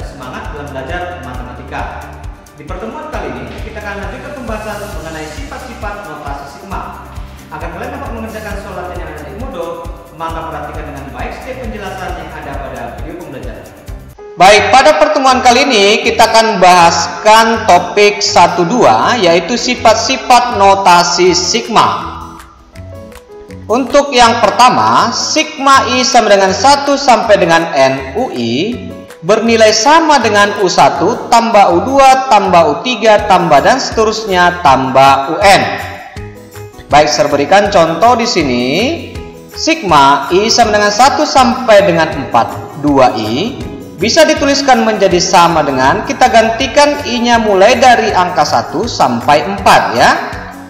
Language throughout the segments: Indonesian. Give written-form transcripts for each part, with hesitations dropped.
semangat dalam belajar matematika. Di pertemuan kali ini kita akan lanjutkan pembahasan mengenai sifat-sifat notasi sigma. Agar kalian dapat mengerjakan soal yang ada di Moodle, maka perhatikan dengan baik setiap penjelasan yang ada pada video pembelajaran. Baik, pada pertemuan kali ini kita akan bahaskan topik 1-2, yaitu sifat-sifat notasi sigma. Untuk yang pertama, sigma I sama dengan 1 sampai dengan N UI bernilai sama dengan U1 tambah U2 tambah U3 tambah dan seterusnya tambah UN. Baik, saya berikan contoh di sini. Sigma I sama dengan 1 sampai dengan 4, 2I bisa dituliskan menjadi sama dengan, kita gantikan I-nya mulai dari angka 1 sampai 4 ya.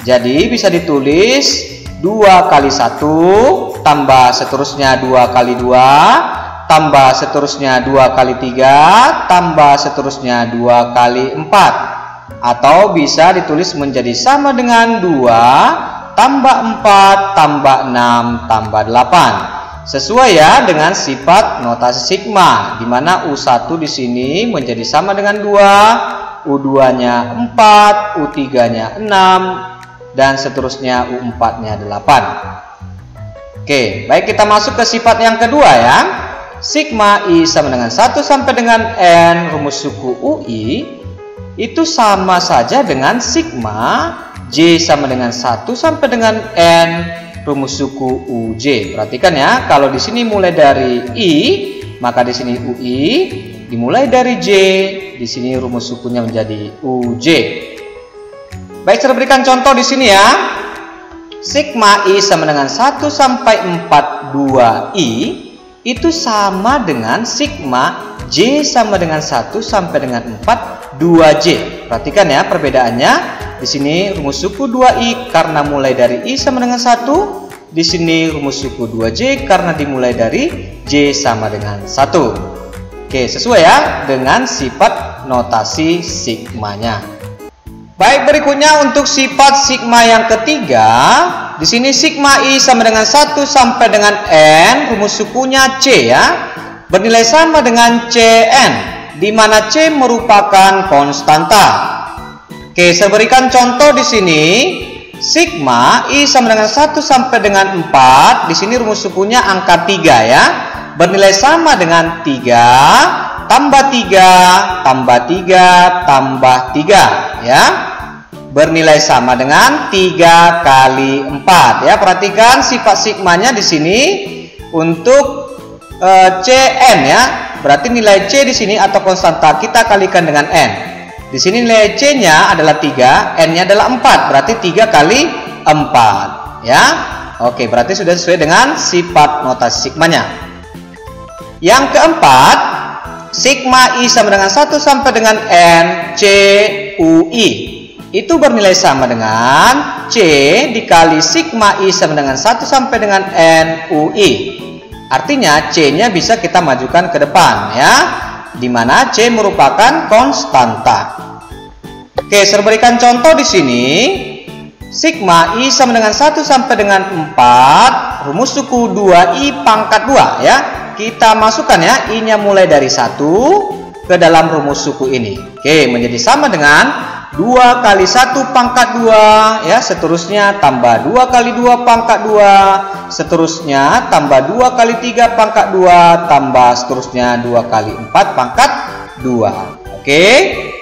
Jadi bisa ditulis 2 kali 1 tambah seterusnya 2 kali 2 tambah seterusnya 2 kali 3 tambah seterusnya 2 kali 4, atau bisa ditulis menjadi sama dengan 2 tambah 4 tambah 6 tambah 8, sesuai ya dengan sifat notasi sigma, di mana U1 di sini menjadi sama dengan 2, U2-nya 4, U3-nya 6 dan seterusnya U4-nya 8. Oke, baik, kita masuk ke sifat yang kedua ya. Sigma I sama dengan 1 sampai dengan N rumus suku UI itu sama saja dengan sigma J sama dengan 1 sampai dengan N rumus suku UJ. Perhatikan ya, kalau di sini mulai dari I, maka di sini UI dimulai dari J, di sini rumus sukunya menjadi UJ. Baik, saya berikan contoh di sini ya. Sigma I sama dengan 1 sampai 4 2I itu sama dengan sigma J sama dengan 1 sampai dengan 4 2J. Perhatikan ya perbedaannya. Di sini rumus suku 2I karena mulai dari I sama dengan 1. Di sini rumus suku 2J karena dimulai dari J sama dengan 1. Oke, sesuai ya dengan sifat notasi sigmanya. Baik, berikutnya untuk sifat sigma yang ketiga. Di sini sigma I sama dengan 1 sampai dengan N, rumus sukunya C ya, bernilai sama dengan Cn, di mana C merupakan konstanta. Oke, saya berikan contoh di sini. Sigma I sama dengan 1 sampai dengan 4, di sini rumus sukunya angka 3 ya, bernilai sama dengan 3 tambah 3 tambah 3 tambah 3 ya, bernilai sama dengan 3 kali 4 ya. Perhatikan sifat sigmanya di sini untuk Cn ya, berarti nilai C di sini atau konstanta kita kalikan dengan N. Di sini nilai C-nya adalah 3, N-nya adalah 4, berarti 3 kali 4 ya. Oke, berarti sudah sesuai dengan sifat notasi sigmanya. Yang keempat, sigma I sama dengan 1 sampai dengan N C UI itu bernilai sama dengan C dikali sigma I sama dengan 1 sampai dengan N UI. Artinya C-nya bisa kita majukan ke depan ya, di mana C merupakan konstanta. Oke, saya berikan contoh di sini. Sigma I sama dengan 1 sampai dengan 4, rumus suku 2I pangkat 2 ya. Kita masukkan ya, I-nya mulai dari 1 ke dalam rumus suku ini. Oke, menjadi sama dengan 2 kali 1 pangkat 2 ya, seterusnya tambah 2 kali 2 pangkat 2, seterusnya tambah 2 kali 3 pangkat 2, tambah seterusnya 2 kali 4 pangkat 2. Oke,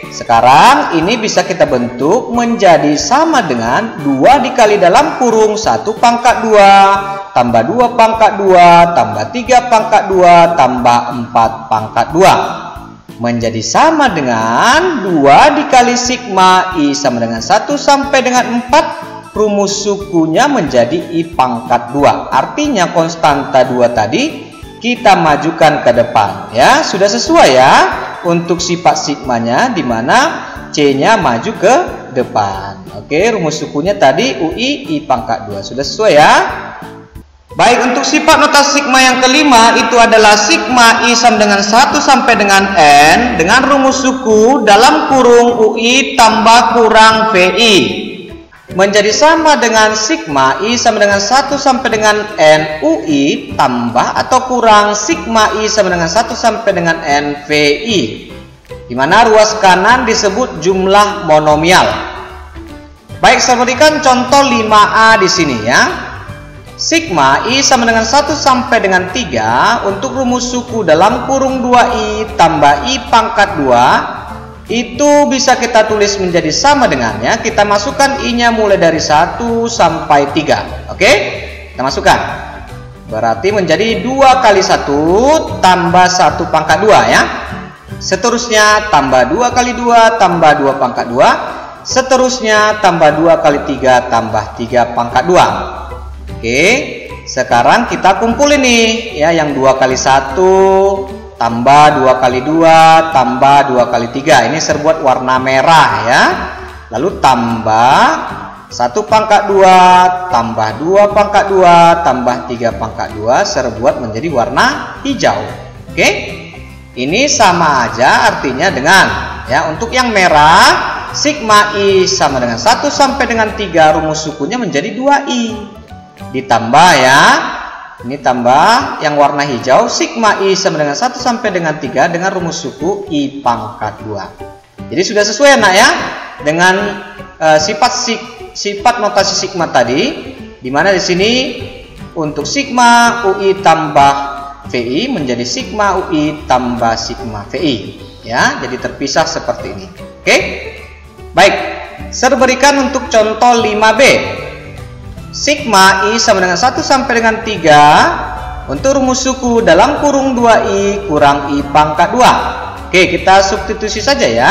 sekarang ini bisa kita bentuk menjadi sama dengan 2 dikali dalam kurung 1 pangkat 2 tambah 2 pangkat 2 tambah 3 pangkat 2 tambah 4 pangkat 2, menjadi sama dengan 2 dikali sigma I sama dengan 1 sampai dengan 4, rumus sukunya menjadi I pangkat 2. Artinya konstanta 2 tadi kita majukan ke depan ya. Sudah sesuai ya untuk sifat sigmanya, di mana C-nya maju ke depan. Oke, rumus sukunya tadi UI I pangkat 2. Sudah sesuai ya. Baik, untuk sifat notasi sigma yang kelima itu adalah sigma I sama dengan 1 sampai dengan N dengan rumus suku dalam kurung UI tambah kurang VI menjadi sama dengan sigma I sama dengan 1 sampai dengan N UI tambah atau kurang sigma I sama dengan 1 sampai dengan N VI. di mana ruas kanan disebut jumlah monomial. Baik, saya berikan contoh 5A di sini ya. Sigma I sama dengan 1 sampai dengan 3 untuk rumus suku dalam kurung 2I tambah I pangkat 2 itu bisa kita tulis menjadi sama dengannya. Kita masukkan I-nya mulai dari 1 sampai 3. Oke? Kita masukkan. Berarti menjadi 2 kali 1 tambah 1 pangkat 2 ya. Seterusnya tambah 2 kali 2 tambah 2 pangkat 2. Seterusnya tambah 2 kali 3 tambah 3 pangkat 2. Oke, sekarang kita kumpulin nih ya, yang 2 kali 1 tambah 2 kali 2 tambah 2 kali 3. Ini serbuat warna merah ya. Lalu tambah 1 pangkat 2 tambah 2 pangkat 2 tambah 3 pangkat 2 serbuat menjadi warna hijau. Oke, ini sama aja artinya dengan ya, untuk yang merah sigma I sama dengan 1 sampai dengan 3 rumus sukunya menjadi 2I. Ditambah ya, ini tambah yang warna hijau sigma I sama dengan 1 sampai dengan 3 dengan rumus suku I pangkat 2. Jadi sudah sesuai anak ya dengan sifat notasi sigma tadi, dimana di sini untuk sigma UI tambah VI menjadi sigma UI tambah sigma VI ya, jadi terpisah seperti ini. Oke, baik, saya berikan untuk contoh 5B. Sigma I sama dengan 1 sampai dengan 3 untuk rumus suku dalam kurung 2I kurang I pangkat 2. Oke, kita substitusi saja ya.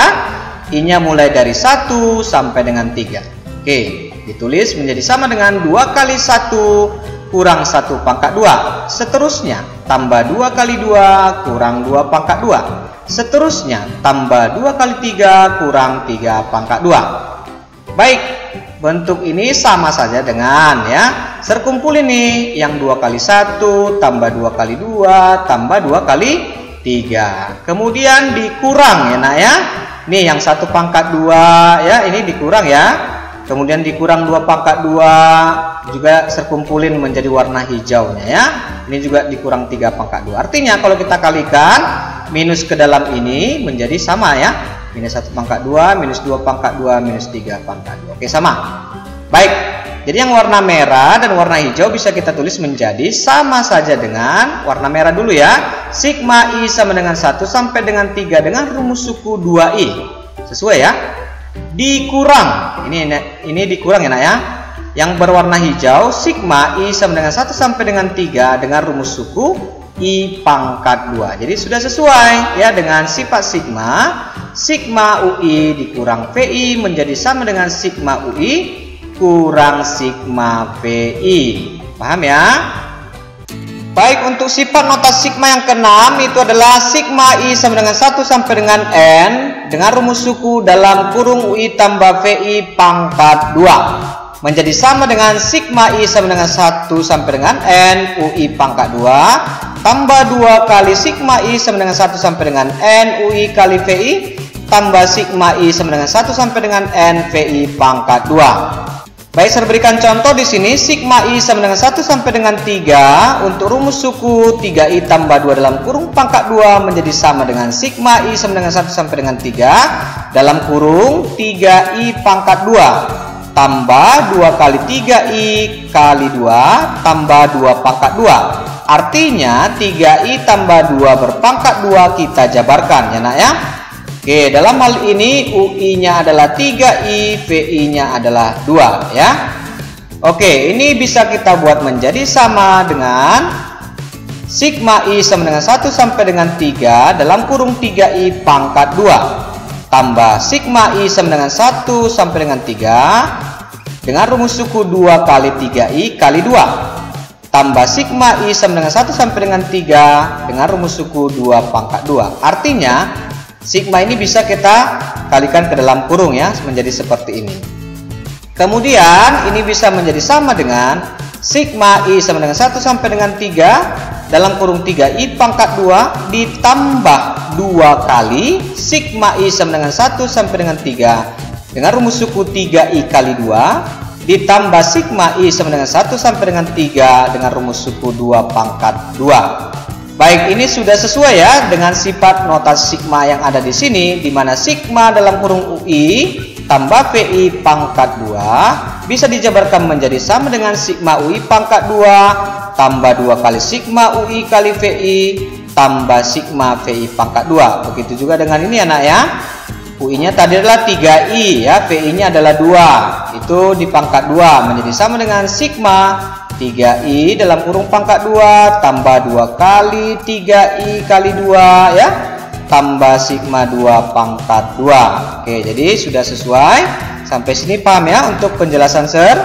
I-nya mulai dari 1 sampai dengan 3. Oke, ditulis menjadi sama dengan 2 kali 1 kurang 1 pangkat 2. Seterusnya tambah 2 kali 2 kurang 2 pangkat 2. Seterusnya tambah 2 kali 3 kurang 3 pangkat 2. Baik, bentuk ini sama saja dengan ya, serkumpul ini yang 2 kali 1 tambah 2 kali 2 tambah 2 kali 3. Kemudian dikurang ya nak ya. Nih yang 1 pangkat 2 ya, ini dikurang ya. Kemudian dikurang 2 pangkat 2 juga serkumpulin menjadi warna hijaunya ya. Ini juga dikurang 3 pangkat 2. Artinya kalau kita kalikan minus ke dalam ini menjadi sama ya. Minus 1 pangkat 2, minus 2 pangkat 2, minus 3 pangkat 2. Oke, sama. Baik, jadi yang warna merah dan warna hijau bisa kita tulis menjadi sama saja dengan warna merah dulu ya. Sigma I sama dengan 1 sampai dengan 3 dengan rumus suku 2I. Sesuai ya. Dikurang, ini dikurang ya nak ya. Yang berwarna hijau, sigma I sama dengan 1 sampai dengan 3 dengan rumus suku I pangkat 2. Jadi sudah sesuai ya dengan sifat sigma. Sigma UI dikurang VI menjadi sama dengan sigma UI kurang sigma VI. Paham ya? Baik, untuk sifat notasi sigma yang keenam itu adalah sigma I sama dengan 1 sampai dengan N dengan rumus suku dalam kurung UI tambah VI pangkat 2 menjadi sama dengan sigma I sama dengan 1 sampai dengan N UI pangkat 2 tambah 2 kali sigma I sama dengan 1 sampai dengan N UI kali VI tambah sigma I sama dengan 1 sampai dengan N VI pangkat 2. Baik, saya berikan contoh di sini. Sigma I sama dengan 1 sampai dengan 3 untuk rumus suku 3I tambah 2 dalam kurung pangkat 2 menjadi sama dengan sigma I sama dengan 1 sampai dengan 3 dalam kurung 3I pangkat 2 tambah 2 kali 3I kali 2 tambah 2 pangkat 2. Artinya 3I tambah 2 berpangkat 2 kita jabarkan ya nak ya. Oke, dalam hal ini UI-nya adalah 3I, VI-nya adalah 2 ya. Oke, ini bisa kita buat menjadi sama dengan sigma I sama dengan 1 sampai dengan 3 dalam kurung 3I pangkat 2 tambah sigma I sama dengan 1 sampai dengan 3 dengan rumus suku 2 kali 3I kali 2 tambah sigma I sama dengan 1 sampai dengan 3 dengan rumus suku 2 pangkat 2. Artinya sigma ini bisa kita kalikan ke dalam kurung ya, menjadi seperti ini. Kemudian ini bisa menjadi sama dengan sigma I sama dengan 1 sampai dengan 3 dalam kurung 3I pangkat 2 ditambah 2 kali sigma I sama dengan 1 sampai dengan 3 dengan rumus suku 3I kali 2 ditambah sigma I sama dengan 1 sampai dengan 3 dengan rumus suku 2 pangkat 2. Baik, ini sudah sesuai ya dengan sifat notasi sigma yang ada di sini, di mana sigma dalam kurung UI tambah VI pangkat 2 bisa dijabarkan menjadi sama dengan sigma UI pangkat 2 tambah 2 kali sigma UI kali VI tambah sigma VI pangkat 2. Begitu juga dengan ini anak ya. UI-nya tadi adalah 3I ya, VI-nya adalah 2. Itu di pangkat 2 menjadi sama dengan sigma 3I dalam kurung pangkat 2 tambah 2 kali 3I kali 2 ya, tambah sigma 2 pangkat 2. Oke, jadi sudah sesuai. Sampai sini paham ya untuk penjelasan Sir?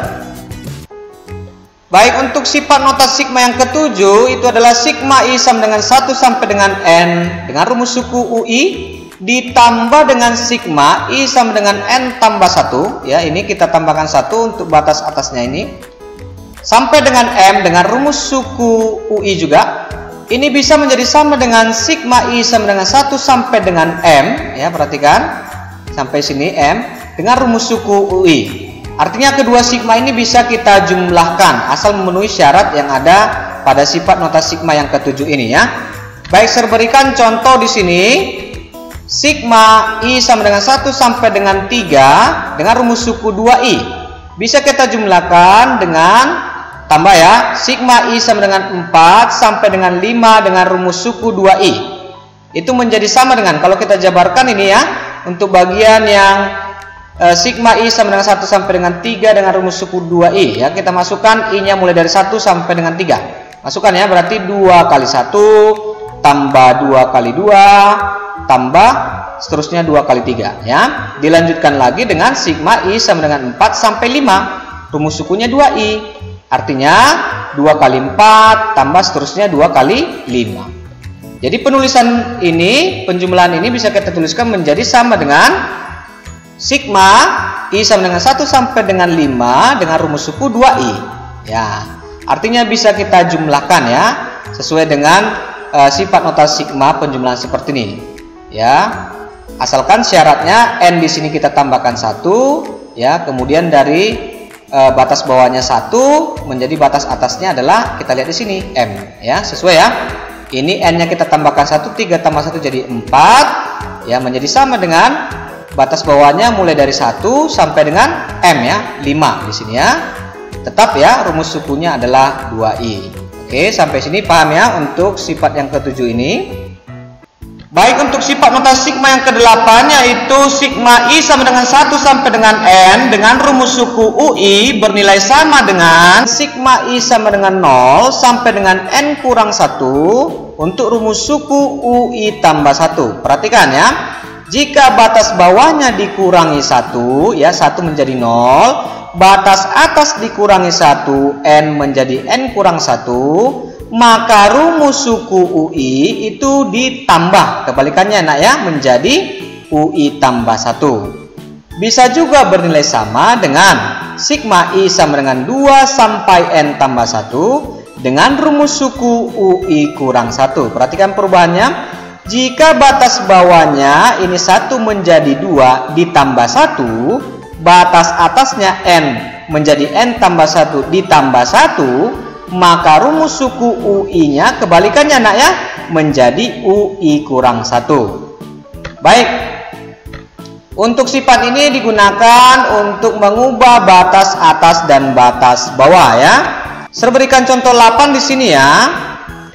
Baik, untuk sifat notasi sigma yang ketujuh itu adalah sigma I sama dengan 1 sampai dengan N dengan rumus suku UI ditambah dengan sigma I sama dengan N tambah 1 ya, ini kita tambahkan 1 untuk batas atasnya ini sampai dengan M dengan rumus suku UI juga. Ini bisa menjadi sama dengan sigma I sama dengan 1 sampai dengan M ya, perhatikan sampai sini M dengan rumus suku UI. Artinya kedua sigma ini bisa kita jumlahkan asal memenuhi syarat yang ada pada sifat notasi sigma yang ketujuh ini ya. Baik, saya berikan contoh di sini. Sigma I sama dengan 1 sampai dengan 3 dengan rumus suku 2I bisa kita jumlahkan dengan tambah ya, sigma I sama dengan 4 sampai dengan 5 dengan rumus suku 2I. Itu menjadi sama dengan, kalau kita jabarkan ini ya, untuk bagian yang sigma I sama dengan 1 sampai dengan 3 dengan rumus suku 2I ya, kita masukkan I-nya mulai dari 1 sampai dengan 3. Masukkan ya, berarti 2 kali 1 tambah 2 kali 2 tambah seterusnya 2 kali 3 ya. Dilanjutkan lagi dengan sigma I sama dengan 4 sampai 5. Rumus sukunya 2I. Artinya 2 kali 4 tambah seterusnya 2 kali 5. Jadi penulisan ini, penjumlahan ini bisa kita tuliskan menjadi sama dengan sigma I sama dengan 1 sampai dengan 5 dengan rumus suku 2I. Ya, artinya bisa kita jumlahkan ya, sesuai dengan sifat notasi sigma penjumlahan seperti ini. Ya, asalkan syaratnya N di sini kita tambahkan 1 ya, kemudian dari batas bawahnya 1 menjadi batas atasnya adalah kita lihat di sini M ya, sesuai ya. Ini N nya kita tambahkan 1, 3 tambah 1 jadi 4 ya, menjadi sama dengan batas bawahnya mulai dari 1 sampai dengan M ya, 5 di sini ya. Tetap ya, rumus sukunya adalah 2I. Oke, sampai sini paham ya untuk sifat yang ketujuh ini. Baik, untuk sifat notasi sigma yang ke-8 yaitu sigma I sama dengan 1 sampai dengan N dengan rumus suku UI bernilai sama dengan sigma I sama dengan 0 sampai dengan N kurang 1 untuk rumus suku UI tambah 1. Perhatikan ya, jika batas bawahnya dikurangi 1 ya, 1 menjadi 0, batas atas dikurangi 1, N menjadi N kurang 1, maka rumus suku UI itu ditambah, kebalikannya nak ya, menjadi UI tambah 1. Bisa juga bernilai sama dengan sigma I sama dengan 2 sampai N tambah 1 dengan rumus suku UI kurang 1. Perhatikan perubahannya. Jika batas bawahnya ini 1 menjadi 2 ditambah 1, batas atasnya N menjadi N tambah 1 ditambah 1, maka rumus suku UI-nya kebalikannya nak ya, menjadi UI kurang 1. Baik, untuk sifat ini digunakan untuk mengubah batas atas dan batas bawah ya. Saya berikan contoh 8 di sini ya.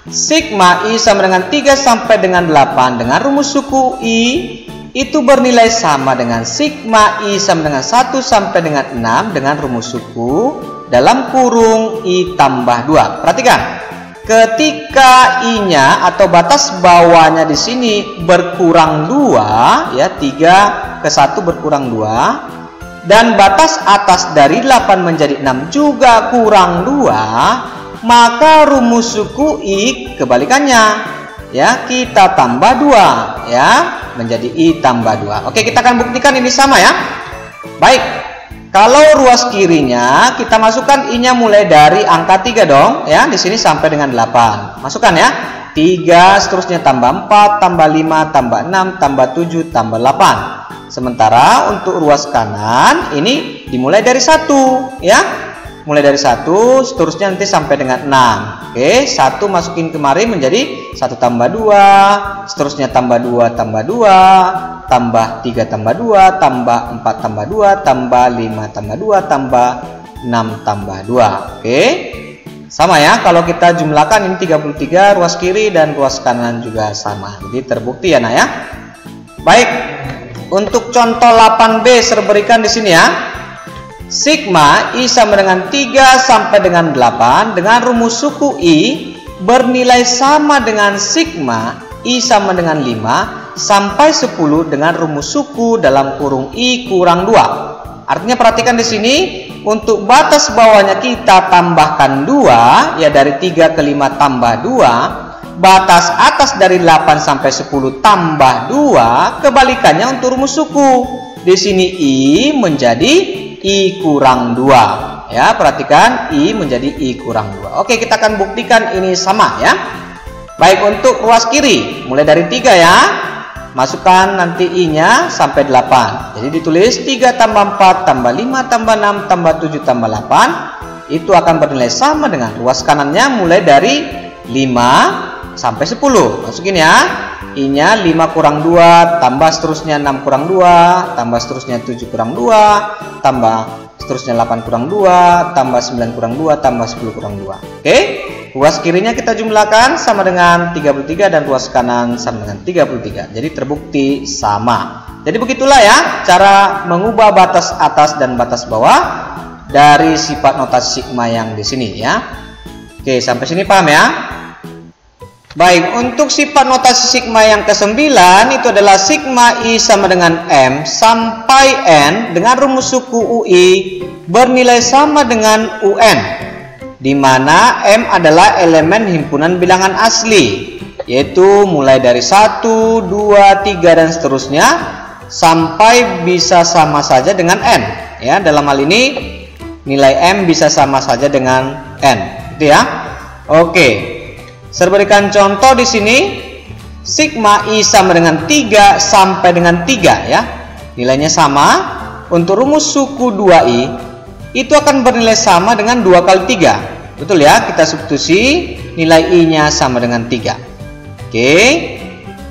Sigma I sama dengan 3 sampai dengan 8 dengan rumus suku I itu bernilai sama dengan sigma I sama dengan 1 sampai dengan 6 dengan rumus suku dalam kurung I tambah 2. Perhatikan, ketika I-nya atau batas bawahnya di sini berkurang 2 ya, 3 ke 1 berkurang 2, dan batas atas dari 8 menjadi 6 juga kurang 2, maka rumus suku I kebalikannya ya, kita tambah 2 ya, menjadi I tambah 2. Oke, kita akan buktikan ini sama ya. Baik, kalau ruas kirinya kita masukkan I-nya mulai dari angka 3 dong ya, di sini sampai dengan 8. Masukkan ya. 3 seterusnya tambah 4 tambah 5 tambah 6 tambah 7 tambah 8. Sementara untuk ruas kanan ini dimulai dari 1 ya. mulai dari 1, seterusnya nanti sampai dengan 6. Oke, 1 masukin kemari menjadi 1 tambah 2, seterusnya tambah 2 tambah 2, tambah 3 tambah 2, tambah 4 tambah 2, tambah 5 tambah 2, tambah 6 tambah 2. Oke, sama ya, kalau kita jumlahkan ini 33, ruas kiri dan ruas kanan juga sama. Jadi terbukti ya nak ya. Baik, untuk contoh 8B saya berikan di sini ya. Sigma I sama dengan 3 sampai dengan 8 dengan rumus suku I bernilai sama dengan sigma I sama dengan 5 sampai 10 dengan rumus suku dalam kurung I kurang 2. Artinya perhatikan di sini, untuk batas bawahnya kita tambahkan 2, ya dari 3 ke 5 tambah 2. Batas atas dari 8 sampai 10 tambah 2, kebalikannya untuk rumus suku. Di sini I menjadi I kurang 2. Ya, perhatikan I menjadi I kurang 2. Oke, kita akan buktikan ini sama ya. Baik, untuk ruas kiri mulai dari 3 ya. Masukkan nanti I-nya sampai 8. Jadi ditulis 3 tambah 4 tambah 5 tambah 6 tambah 7 tambah 8. Itu akan bernilai sama dengan ruas kanannya mulai dari 5 sampai 10. Masukin ya. I-nya 5 kurang 2, tambah seterusnya 6 kurang 2, tambah seterusnya 7 kurang 2, tambah seterusnya 8 kurang 2, tambah 9 kurang 2, tambah 10 kurang 2. Oke, ruas kirinya kita jumlahkan sama dengan 33 dan ruas kanan sama dengan 33. Jadi terbukti sama. Jadi begitulah ya cara mengubah batas atas dan batas bawah dari sifat notasi sigma yang di sini ya. Oke, sampai sini paham ya? Baik, untuk sifat notasi sigma yang ke-9 itu adalah sigma I sama dengan M sampai N dengan rumus suku UI bernilai sama dengan UN, di mana M adalah elemen himpunan bilangan asli, yaitu mulai dari 1, 2, 3 dan seterusnya sampai bisa sama saja dengan N. Ya, dalam hal ini nilai M bisa sama saja dengan N, gitu ya. Oke. Saya berikan contoh di sini, sigma I sama dengan 3 sampai dengan 3 ya. Nilainya sama. Untuk rumus suku 2I itu akan bernilai sama dengan 2 kali 3. Betul ya? Kita substitusi, nilai I-nya sama dengan 3. Oke.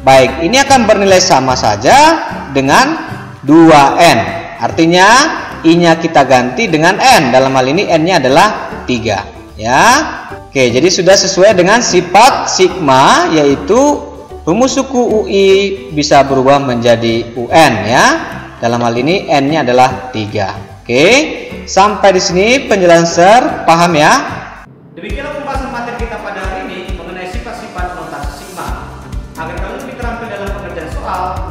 Baik, ini akan bernilai sama saja dengan 2N. Artinya I-nya kita ganti dengan N. Dalam hal ini N-nya adalah 3 ya. Oke, jadi sudah sesuai dengan sifat sigma, yaitu rumus suku UI bisa berubah menjadi UN ya. Dalam hal ini N-nya adalah 3. Oke, sampai di sini penjelasan paham ya? Demikianlah pembahasan materi kita pada hari ini mengenai sifat-sifat notasi sigma. Agar kalian lebih terampil dalam pengerjaan soal,